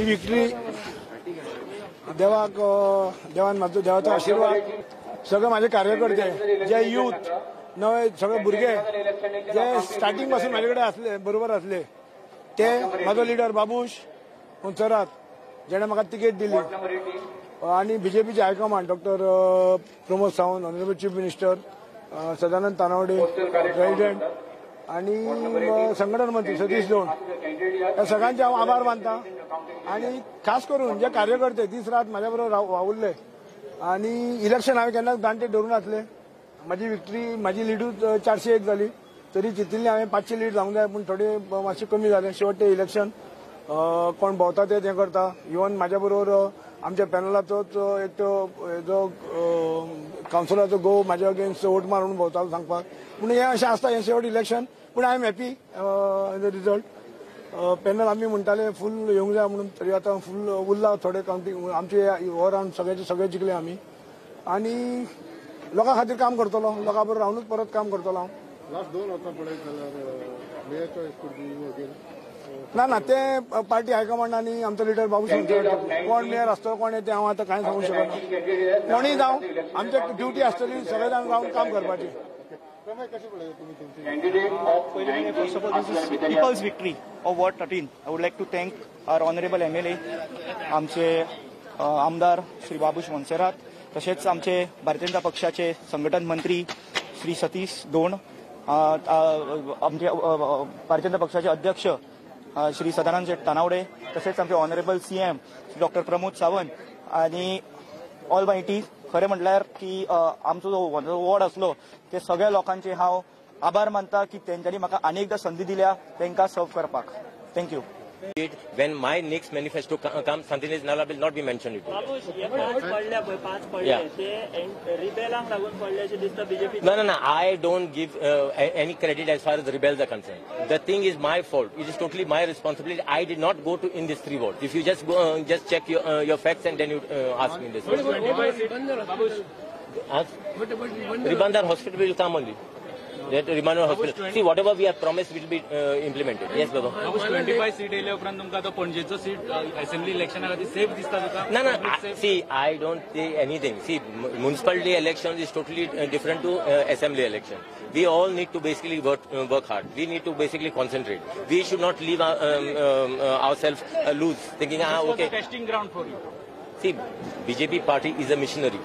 Victory देवान म्हाजो देवाचो आशीर्वाद सगळे माझे कार्यकर्ते जे यूथ नवे सगळे भुरगे जे स्टार्टिंग पासून माझे कडेन असले बरोबर असले ते माझो लिडर बाबूश मुंचरात जेणे म्हाका तिकेट दिली आणि बीजेपीचे high command doctor Pramod Sawant honourable chief minister Sadanand Tanavade president आणि संघटन मंत्री सतीश दोन या सगळ्यांचे हांव आभार मानता आणि खास करून जे कार्यकर्ते दीस रात माझ्या बरोबर वावुरले आणि इलेक्शन हांवें केन्ना जाणटे धरून नासले माझी विक्ट्री माझी लिडूच 401 जाली तरी चिंतिल्ली हांवें 500 लीड जावंक जाय पूण थोडे मातशे कमी जाले शेवटे इलेक्शन कोण भोंवता ते करता इवन माझ्या बरोबर आमच्या पॅनलाचोच एक जो कावन्सिलराचो गो म्हाज्या अगेन्स्ट वोट मारून भोंवता सांगपाक पूण हें अशें आसता हें शेवट इलेक्शन पूण I am happy the result panel आमी म्हणटाले फूल येवंक जाय म्हणून तरी आतां फूल उरला थोडे कावंटींग आमचे ओवर रावंड सगळे जिखले आमी आनी लोकां खातीर काम करतलो लोकां बरोबर रावनूच परत काम करतलो हांव लास्ट 2 वर्सां पळयत जाल्यार मेयर ना ते पार्टी हायकमांडांनी आमचो लिडर बाबू कोण मेयर आसतलो कोण येते हांव आतां कांय सांगूंक शकना कोणीय जावं आमची ड्युटी आसतली सगळे जाण रावन काम करपाची People's victory of Ward 13. I would like to thank our honorable MLA, आमचे आमदार श्री बाबूश मोन्सेरात, तसेच आमचे भारतीय जनता पक्षाचे संघटन मंत्री श्री सतीश दोन, आमचे भारतीय जनता पक्षाचे अध्यक्ष श्री सदानंद तानावडे, तसेच आमचे honourable CM doctor Pramod Sawant आणि ऑल मायटी खरें म्हटल्यार की आमचो जो वॉर्ड आसलो ते सगळ्या लोकांचे हांव आभार मानता की तेंच्यांनी म्हाका आनी एकदां संदी दिल्या तांकां सर्व करपाक. Thank you. When my next manifesto comes, something is will not be mentioned. No. I don't give any credit as far as the rebels are concerned. The thing is my fault. It is totally my responsibility. I did not go to in these 3 wards. If you just go, just check your facts and then you ask me this. Ribandar Hospital will come only. That Ribandar Hospital. See, whatever we have promised will be implemented. Yes, Baba. 25 seat येयले उपरांत तुमकां तो पणजेचो seat assembly इलेक्शना खातीर safe दिसता तुका? No. See, I don't say anything. See, municipality election is totally different to assembly election. We all need to basically work hard. We need to basically concentrate. We should not leave ourselves loose, thinking, okay. This was a testing ground for you. See, BJP party is a missionary.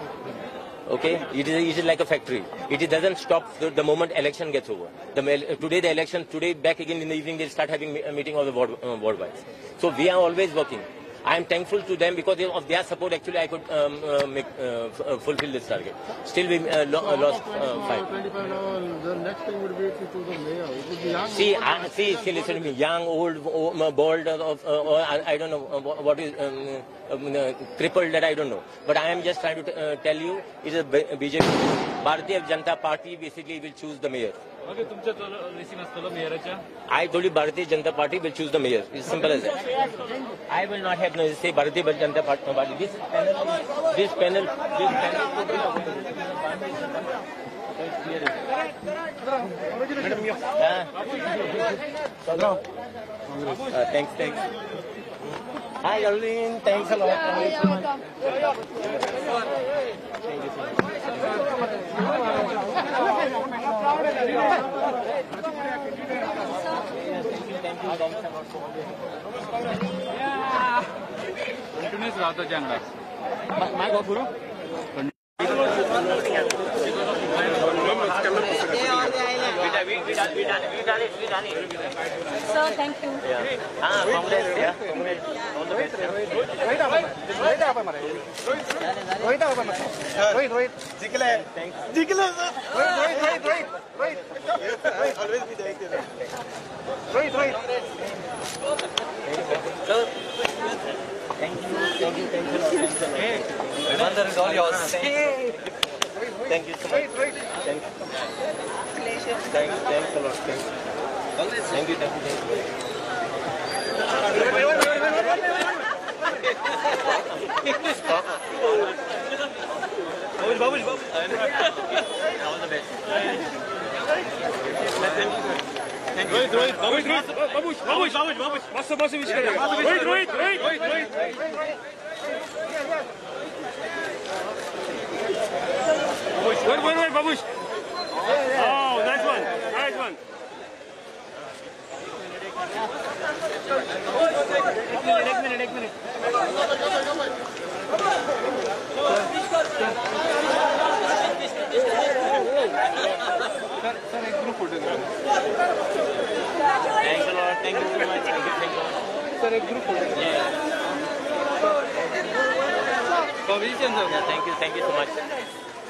Okay, it is like a factory. It doesn't stop the moment election gets over. Today the election, today back again in the evening they'll start having a meeting of the ward wise. So we are always working. I am thankful to them because of their support. Actually, I could fulfill this target. Still, we lost 5. The next thing would be to choose a mayor. It would be young. See, listen to me. Young, old, bald, I don't know what is crippled. That I don't know. But I am just trying to tell you, it is a BJP. Bharatiya Janata Party basically will choose the mayor. Okay, तुमच्या resin असतलो मेयराच्या? I told you Bharatiya Janata Party will choose the mayor. It's simple as that. I will not have no say Bharatiya Janata Party. This panel. Thanks. Hi, Arlene. Thanks a lot. Continuous राहतो जंगलात. My go Guru. Sir, thank you. Congrats. All the best. Rohit जिंकले sir. Rohit always be there. Rohit Thank you. Ribandar is all yours. Thank you so much. Thank you. Thanks a lot. Thank you. Babush. All the best. Thank you so much.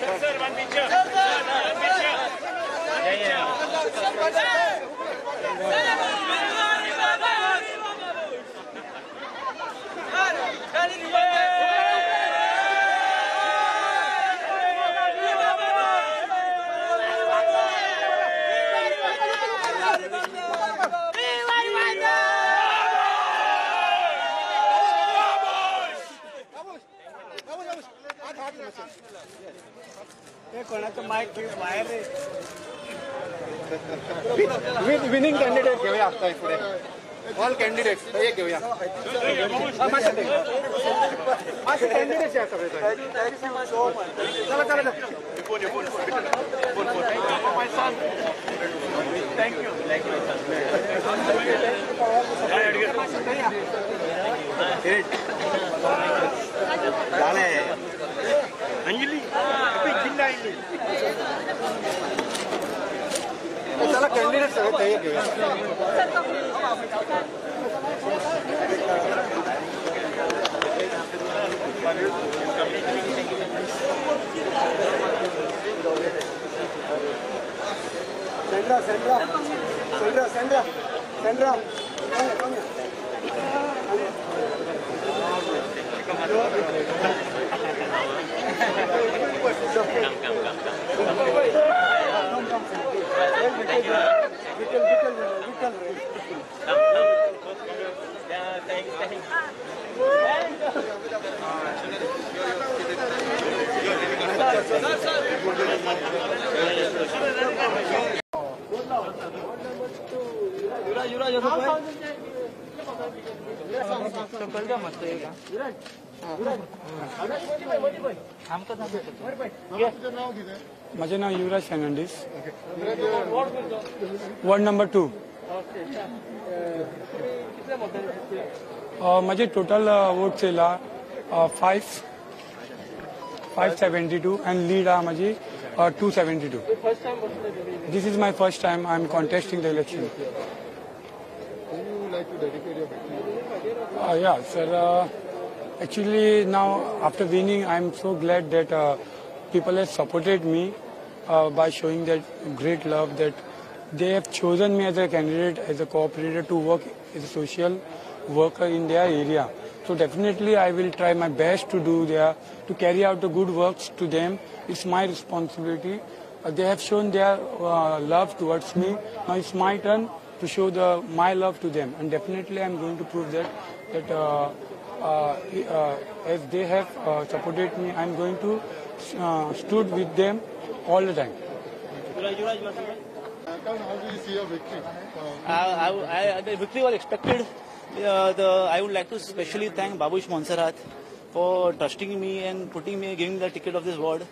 Sir, one picture. Winning candidate घेऊया आता पुढे all candidate एक घेऊया candidate आहे सगळे चला चला thank you Anjali जिल्हा चला कॅन्डिडेट सगळे ते घेऊया सेंड्रा माझे नाव युवराज फर्नांडिस वॉर्ड नंबर 2 माझे टोटल वोट्स येला 572 अँड लीड आहे माझी 272. This is my first time I am contesting the election. Would you like to dedicate your victory? Yeah, sir. Actually, now after winning, I am so glad that people have supported me by showing that great love that they have chosen me as a candidate, as a cooperator to work as a social worker in their area. So definitely, I will try my best to carry out the good works to them. It's my responsibility. They have shown their love towards me. Now it's my turn to show my love to them, and definitely I'm going to prove that as they have supported me, I'm going to stood with them all the time. How do you see your victory? The victory was expected. I would like to specially thank Babush Monserrat for trusting me and giving the ticket of this ward,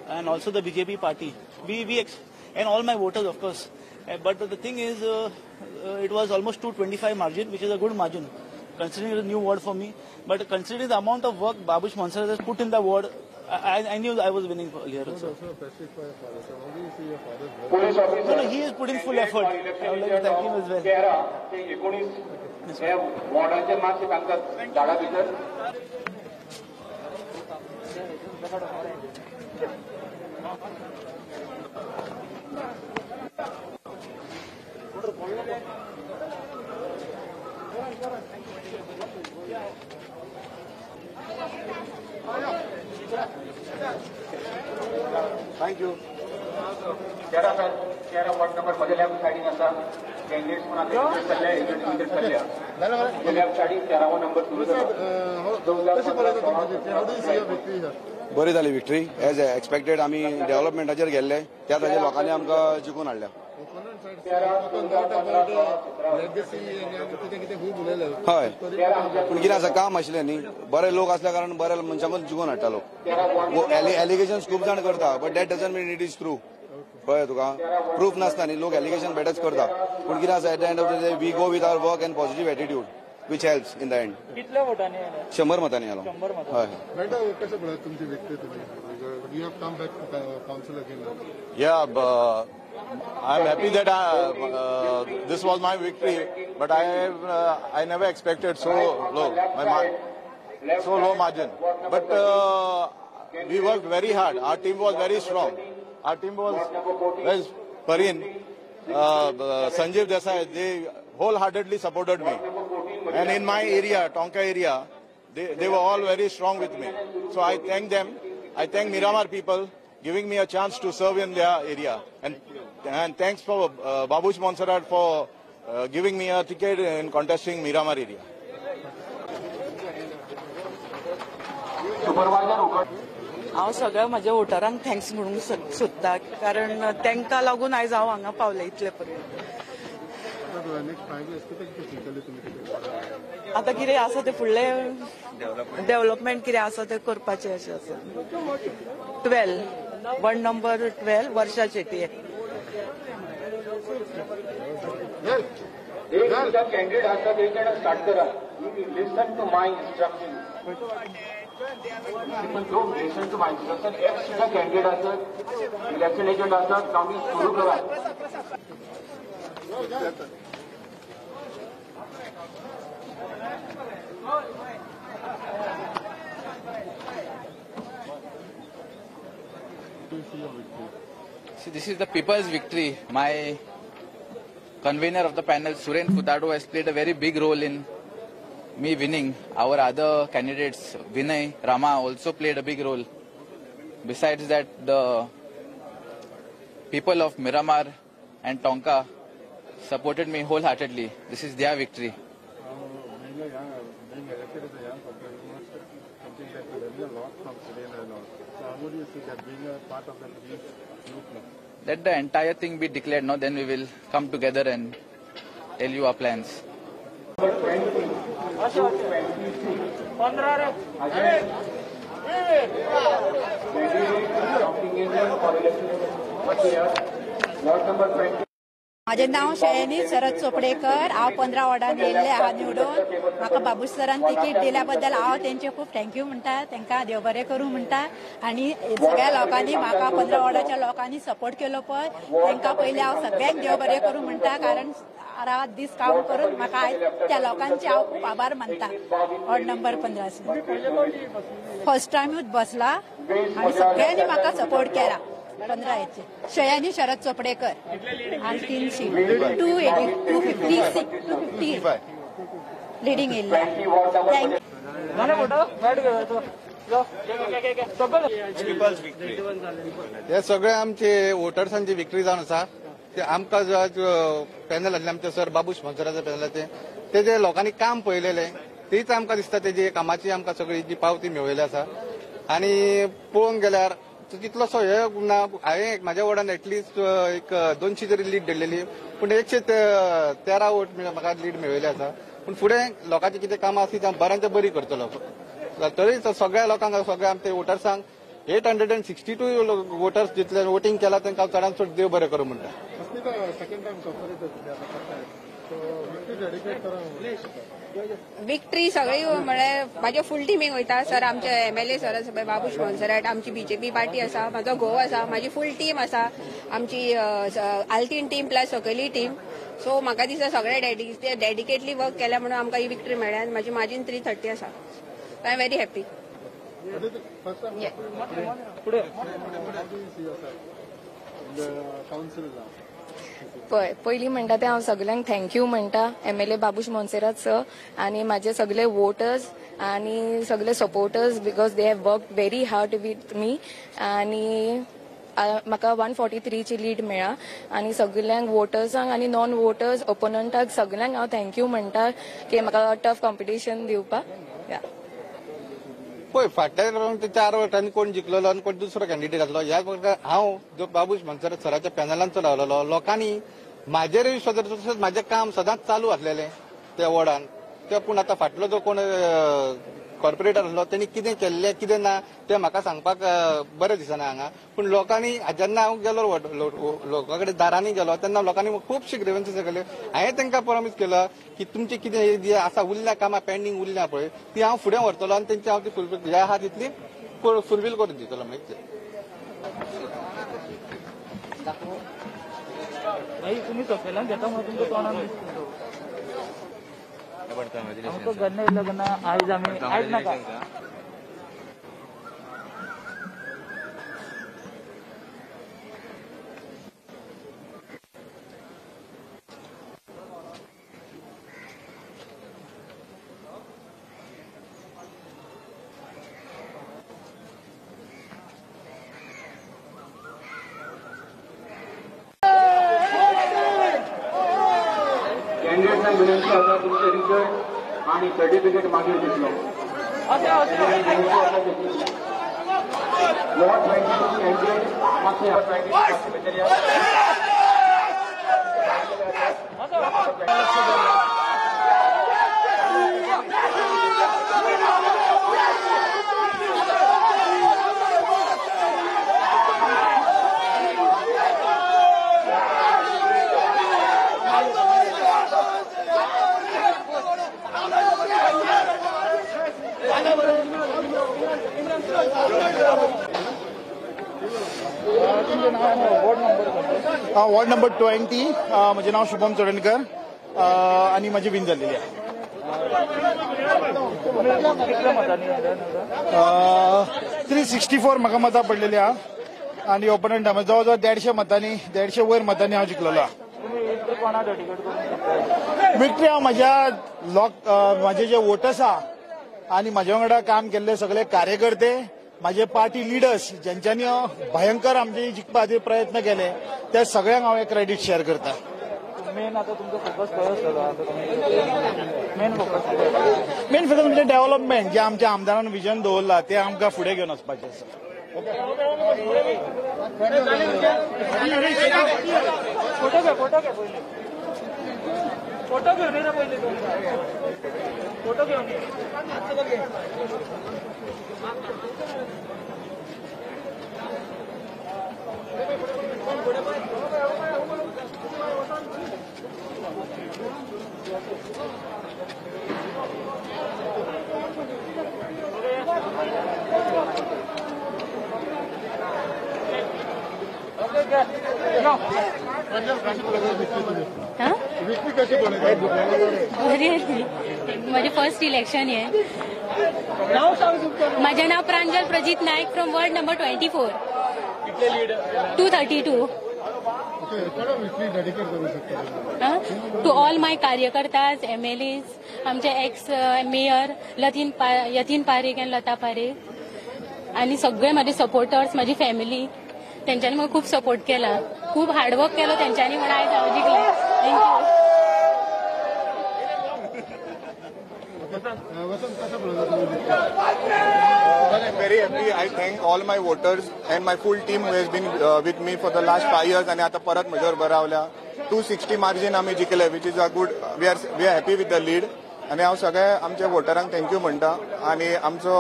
and also the BJP party. And all my voters, of course. But the thing is, it was almost 225 margin, which is a good margin, considering it's a new ward for me. But considering the amount of work Babush Monserrat has put in the ward, I knew I was winning earlier also. Also specific for your father. So how do you see your father's work? No, he is putting full effort. I would like to thank him as well. वॉर्डांचे marks तांकां झाडा भितर Thank you. 13 ward number मधल्या सायडीन आसा candidates म्हणून आता सल्ल्या agent सल्ल्या मधल्या सायडीन 13 number How do you see your victory here? बरी जाली विक्ट्री एज एक्सपेक्टेड. आमी डेव्हलपमेंटाचेर गेल्ले त्या ताच्या लोकांनी आमकां जिखून हाडल्या. Opponent side spoken lot about legacy and कितें खूब उलयलें. हय पूण कितें आसा काम आशिल्लें न्ही बरे लोक आसल्या कारण बऱ्या मनशांकूच जिखून हाडटा लोक एलिगेशन खूब जाण करता but that doesn't mean it is true कळ्ळें तुका प्रूफ नासता न्ही लोक एलिगेशन बेटच करता पूण कितें आसा at the end of the day we go with our work and positive attitude which helps in the end. कितल्या वोटांनी 100 मतांनी आलो. हय बेटा कशें पळयत तुमची विक्ट्री तुमी you have come back to council again. Yeah, I'm happy that this was my victory, but I never expected so low, so low margin. But we worked very hard. Our team was very strong. Our team was Parin, Sanjeev Desai. They wholeheartedly supported me, and in my area, Tonka area, they were all very strong with me. So I thank them. I thank Miramar people giving me a chance to serve in their area, and thanks for Babush Monserrat for giving me a ticket in contesting Miramar area. हांव सगळ्या म्हाज्या वोटरांक thanks म्हणूंक सोदता कारण तांकां लागून आयज हांव हांगा पावलें इतले पर्यंत. आतां कितें आसा तें फुडलें डेव्हलपमेंट कितें आसा तें करपाचें अशें आसा. 12 1 नंबर 12 वर्षा शेट्टी. कॅन्डिडेट आसा ते स्टार्ट करा. Listen to my instruction. Don't listen to my instruction. एक सुद्धा कॅन्डिडेट आसत इलेक्शन एजंट आसत काउंटिंग सुरू करा. See, this is the people's victory. My convener of the panel, Suren Futado, has played a very big role in me winning. Our other candidates, Vinay, Rama, also played a big role. Besides that, the people of Miramar and Tonka supported me wholeheartedly. This is their victory. Being elected as a young couple, you must something that you learn a lot from Suren and all. So how would you see that being a part of that group now? Let the entire thing be declared now, then we will come together and tell you our plans. माझे नाव शयनी शरद चोपडेकर. हांव 15 वॉर्डान येयल्ले आहा निवडून. म्हाका बाबूश सरान ticket दिल्या बद्दल हांव तेंचे खूब थँक्यू म्हणटा. तांकां देव बरें करूं म्हणटा. आनी सगळ्या लोकांनी म्हाका 15 वॉर्डाच्या लोकांनी सपोर्ट केलो पळय तांकां पयलीं हांव सगळ्यांक देव बरें करूं म्हणटा कारण रात दीस काम करून म्हाका आयज त्या लोकांचे हांव खूब आभार मानता. वॉर्ड नंबर 15 फर्स्ट टायमूच बसला आनी सगळ्यांनी म्हाका सपोर्ट केला. 15 हेचे शयानी शरद चोपडेकर आणि 3 सीट 250 लिडिंग येयल्ले. हे सगळे आमचे वोटर्सांची विक्ट्री जावन आसा. ते आमकां पॅनल आसले आमचे सर बाबूश मोन्सेराचे पॅनलाचे ते जे लोकांनी काम पळयलेले तेच आमकां दिसता तेजी कामाची आमकां सगळी जी पावती मेळयली आसा. आनी पळोवंक गेल्यार तितलोसो हे ना. हांवें म्हाज्या वॉर्डान एटलिस्ट एक 200 जरी लीड दिल्लेली पूण 113 वोट म्हाका लीड मेळयली आसा. पूण फुडें लोकांची कितें कामां आसली ती बऱ्यांच्या बरी करतलो. तरी सगळ्या लोकांक सगळ्या आमच्या वोटर्सांक 862 वोटर्स जितले वोटींग केला तांकां चडांत चड देव बरें करूं म्हणटा. विक्ट्री सगळी म्हळ्यार म्हाज्या फूल टिमीक वयता. सर आमचे MLA सर आसा बाबूश मोन्सेराट, आमची BJP पार्टी आसा, म्हाजो घोव आसा, म्हाजी फूल टीम आसा, आमची आल्तीन टीम प्लस सकयली टीम. सो म्हाका दिसता सगळे डेडिकेटली वर्क केल्या म्हणून आमकां ही विक्ट्री मेळ्ळ्या. आनी म्हाजी मार्जीन 330 आसा. So I am very happy. पळय पयलीं म्हणटा तें हांव सगळ्यांक थँक्यू म्हणटा. MLA बाबूश मोन्सेरात सर आनी म्हाजे सगळे वोटर्स आनी सगळे supporters because they have worked very hard with me. आनी म्हाका 143 ची लीड मेळ्ळा. आनी सगळ्यांक वोटर्सांक आनी नॉन वोटर्स ओपोनंटाक सगळ्यांक हांव थँक्यू म्हणटा की म्हाका टफ कॉम्पिटिशन दिवपाक. पळय फाटल्या रावंड 4 वर्सांनी कोण जिखलेलो आनी कोण दुसरो कॅन्डिडेट आसलो. ह्या प्रकार हांव जो बाबूश मनसरात सराच्या पॅनलांचो रावलेलो, लोकांनी म्हाजेर विश्वास दवरलो, तशेंच म्हाजें काम सदांच चालू आसलेलें त्या वॉर्डान. ते पूण आतां फाटलो जो कोण कॉर्पोरेटर आसलो त्यांनी कितें केल्लें कितें ना तें म्हाका सांगपाक बरें दिसना हांगा. पूण लोकांनी जेन्ना हांव गेलो लोकां कडेन दारांनी गेलो तेन्ना लोकांनी खुबशी ग्रेवन्सीस केल्यो. हांवें तांकां प्रॉमिस केलो की तुमची कितें जी आसा उरल्या कामां पेंडींग उरल्या पळय ती हांव फुडें व्हरतलो आनी तेंची हांव ती फुलफील ह्या आहा तितली फुलफील करून दितलो. तुम्ही सकयल्यान घेता म्हणून तुमच्या तोंडान आमकां गन्ना येयलो गन्ना आयज आमी आयज नाका. कॅन्डिडेटना विनंती आसा तुमचे रिजल्ट आणि सर्टिफिकेट मागीर दितलो. वॉर्ड 22 कॅन्डिडेट मागचे वॉर्ड नंबर 20 म्हजें नांव शुभम चोडणकर आनी म्हजी विन जाल्लेली आहे. 364 म्हाका मतां पडलेली आहा आनी ओपोनंट जवळ जवळ 150 वयर मतांनी हांव जिखलेलो आहा. विक्ट्री हांव म्हाजे जे वोटर्स आहा आनी म्हाजे वांगडा काम केल्ले सगळे कार्यकर्ते, माझे पार्टी लिडर्स ज्यांच्यानी भयंकर आमचे जिखपाचे प्रयत्न केले त्या सगळ्यांक हांव क्रेडिट शेअर करता. मेन आता तुमचो फोकस खंय आसतलो? मेन फोकस म्हणजे डेव्हलपमेंट जे आमच्या आमदारान विजन दवरला ते आमकां फुडें घेवन वचपाचें आसा. फोटो घेवन येना पयलीं फोटो घेवन माझे फर्स्ट इलेक्शन आहे. माझे नाव Pranjal Prajit Naik from ward number 24 232. To all my कार्यकर्ताज, MLAs, आमचे एक्स मेयर यतीन पारेख आणि लता पारेख आणि सगळे माझे सपोर्टर्स, माझी फॅमिली, त्यांच्यानी मला खूप सपोर्ट केला, खूप हार्डवर्क केलं त्यांच्यानी म्हणून आज हांव जिखलें. Thank you. I'm very happy. I thank all my voters and my full team who has been with me for the last 5 years. आणि आता परत म्हजेवर बरावल्या 260 मार्जिन आम्ही जिखले, which is a good. We are happy with the lead. आणि हांव सगळ्या आमच्या वोटरांक thank you म्हणटा आणि आमचो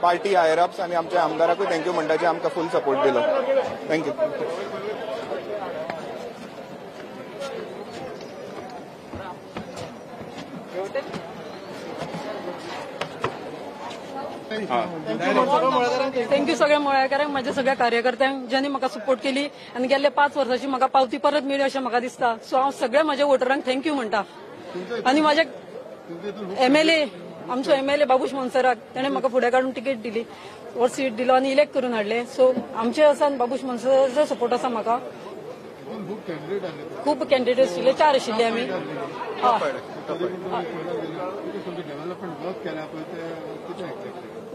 पार्टी हायर अप्स आणि आमच्या आमदाराकूय थँक्यू म्हणटा जे आमकां फुल सपोर्ट दिलो. थँक्यू. थँक्यू सगळ्या मळ्याकारांक, माझ्या सगळ्या कार्यकर्त्यांक ज्यांनी म्हाका सपोर्ट केली आणि गेल्ले 5 वर्सांची म्हाका पावती परत मेळ्ळी अशें म्हाका दिसता. सो हांव सगळ्या माझ्या वोटरांक थँक्यू म्हणटा. आणि माझे MLA, आमचो MLA बाबूश मनसराक, ताणें म्हाका फुडें काडून तिकेट दिली, वर सीट दिलो आणि इलेक्ट करून हाडले. सो आमचे आसा बाबूश मनसराचो सपोर्ट आसा म्हाका. खूप कॅन्डिडेट आशिल्ले, 4 आशिल्ले आमी.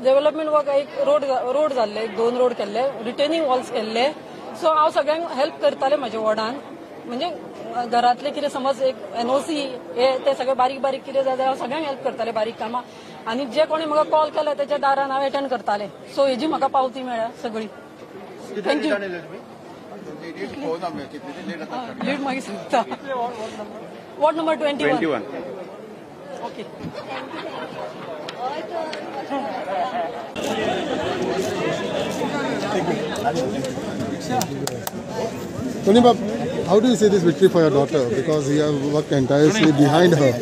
डेव्हलपमेंट वर्क एक रोड जाल्ले, 2 रोड केल्ले, रिटेनिंग वॉल्स केल्ले. सो हांव सगळ्यांक हेल्प करताले म्हाज्या वॉर्डान. म्हणजे घरातले कितें समज एक NOC हे ते सगळे बारीक बारीक कितें जाय जाल्यार सगळ्यांक हेल्प करताले बारीक कामां आनी जे कोणी म्हाका कॉल केला त्याच्या दारान हांव अटेंड करताले सो हेजी म्हाका पावती मेळ्ळ्या सगळी थँक्यू लीड मागीर सांगता ward number 21 okay Purnima, how do you see this victory for your daughter? Because you have worked entirely behind her.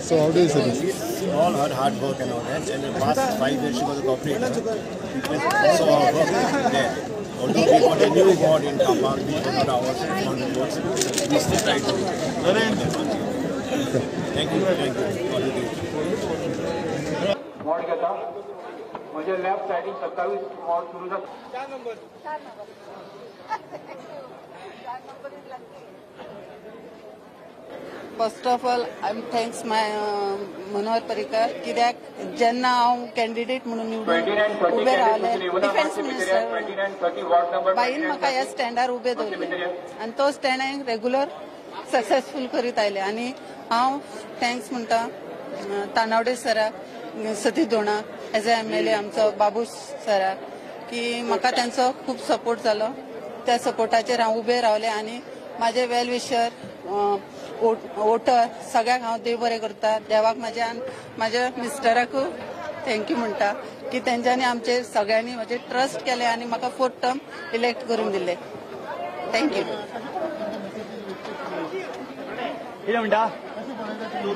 So how do you see this? All her hard work and all that. And in the past 5 years she was a cooperator. Because also our work there. Although we got a new ward in Kampang, we were not ours on the boards. We still try to do it. Thank you. Ward घेता म्हज्या left सायडीक 27 ward सुरू जाता first of all I am thanks my Manohar Parrikar कित्याक जेन्ना हांव candidate म्हणून निवडून उबे रावले डिफेन्स मिनिस्टर बाईन म्हाका ह्या स्टँडार उबे दवरले आनी तो स्टँड हांवें रेग्युलर सक्सेसफूल करीत आयले आनी हांव थँक्स म्हणटा तानावडे सराक सतीश धोणाक एज अ MLA आमचो बाबूस सराक की म्हाका तांचो खूब सपोर्ट जालो त्या सपोर्टाचेर हांव उबे रावले आनी म्हाजे वेल विशर वोटर सगळ्याक हांव देव बरें करता देवाक म्हाज्या मिस्टराकूय थँक्यू म्हणटा की तेंच्यांनी आमचे सगळ्यांनी म्हाजे ट्रस्ट केले आनी म्हाका 4th टर्म इलेक्ट करून दिले थँक्यू कितें म्हणटा हय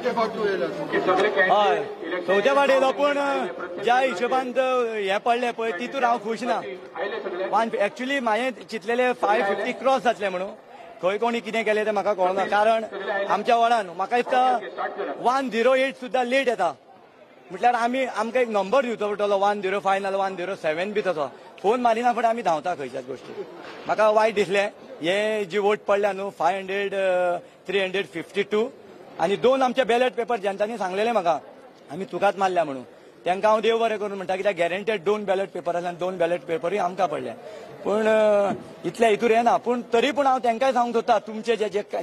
चवथ्या फावट येयलो पूण ज्या हिशोबान हे पडले पळय तितून हांव खुश ना एक्चुअली हांवें चिंतलेले 550 क्रॉस जातले म्हणून खंय कोणी कितें केलें तें म्हाका कळना कारण आमच्या वार्डान म्हाका दिसता 108 सुद्दां लेट येता म्हटल्यार आमकां एक नंबर दिवचो पडटलो 105 नाल्यार 107 बी तसो फोन मारिना फुडें आमी धांवता खंयच्याच गोश्टी म्हाका वायट दिसलें हे जी वोट पडल्या न्हू 352 आनी 2 आमचे बॅलेट पेपर जेंच्यांनी सांगलेले म्हाका आमी तुकाच मारल्या म्हणून तांकां हांव देव बरें करून म्हणटा कित्याक गॅरंटेड 2 बॅलेट पेपर आसले आनी 2 बॅलेट पेपरूय आमकां पडले पूण इतले हितूर येना पूण तरी पूण हांव तांकांय सांगूंक सोदता तुमचें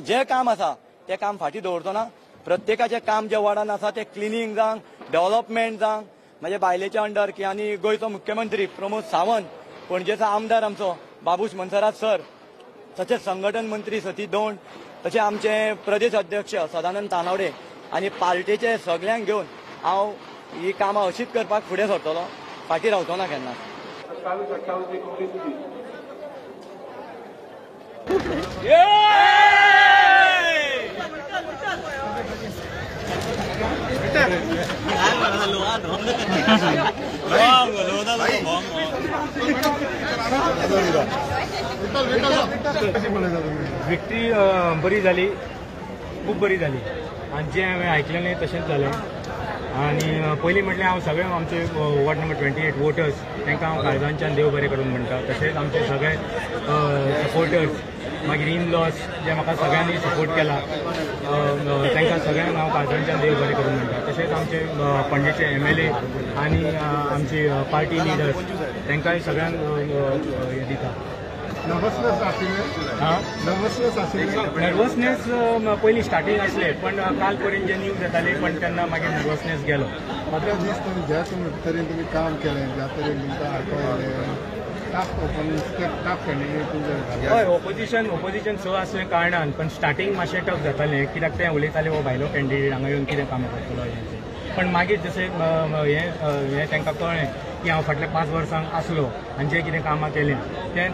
जें काम आसा तें काम फाटीं दवरचो ना प्रत्येकाचें काम जे वार्डान आसा तें क्लिनींग जावं डेव्हलपमेंट जावं म्हाजे बायलेच्या अंडर की आनी गोंयचो मुख्यमंत्री प्रमोद सावंत पणजेचो आमदार आमचो बाबूश मनसरात सर तशेंच संघटन मंत्री सतीश धोंड तशें आमचे प्रदेश अध्यक्ष सदानंद तानावडे आनी पार्टीचे सगळ्यांक घेवन हांव ही कामां अशीच करपाक फुडें सरतलो फाटीं रावचो ना केन्ना 27 विक्ट्री बरी जाली खूब बरी जाली आनी जें हांवें आयकलेलें तशेंच जालें आनी पयलीं म्हटल्यार हांव सगळे आमचे वॉर्ड नंबर 28 वोटर्स तांकां हांव काळजांच्यान देव बरें करून म्हणटा तशेंच आमचे सगळे सपोर्टर्स मागीर इन लॉज जे म्हाका सगळ्यांनी सपोर्ट केला तांकां सगळ्यांक हांव काळजांच्यान देव बरें करून म्हणटा तशेंच आमचे पणजेचे MLA आनी आमची पार्टी लिडर्स तांकांय सगळ्यांक हे दिता नर्वसनेस पयलीं स्टार्टींग आसले पण काल पर्यंत जे न्यूज येताले पण तेन्ना मागीर नर्वसनेस गेलो ज्या तरेन तुमी काम केलें ज्या तरेन तुमकां हय ओपोजिशन स आसले कारणान पण स्टार्टींग मातशें टफ जातालें कित्याक ते उलयताले हो भायलो कॅन्डिडेट हांगा येवन कितें कामां करतलो पण मागीर जशें हें तांकां कळ्ळें की हांव फाटल्या 5 वर्सांक आसलो आनी जें कितें कामां केलें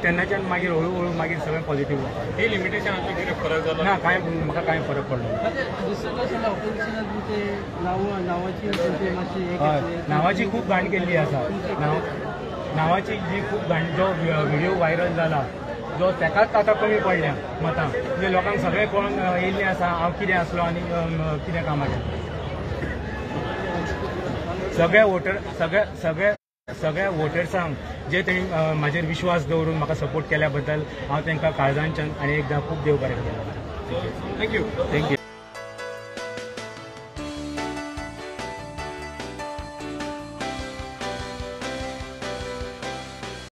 तेन्नाच्यान मागीर हळू हळू मागीर सगळें पॉझिटीव जाता ही लिमिटेशन कितें फरक जालो ना म्हाका कांय फरक पडलो नांवाची खूब घाण केल्ली आसा नांवाची जी खूब घाण जो व्हिडिओ व्हायरल जाला जो तेकाच आतां कमी पडल्या मतां म्हणजे लोकांक सगळें कळून येयल्लें आसा हांव कितें आसलो आनी कितें कामां केलें सगळ्या वोटर्सांक जे तेणी म्हाजेर विश्वास दवरून म्हाका सपोर्ट केल्या बद्दल हांव तांकां काळजांच्यान आनी एकदां खूब देव बरें केलें थँक्यू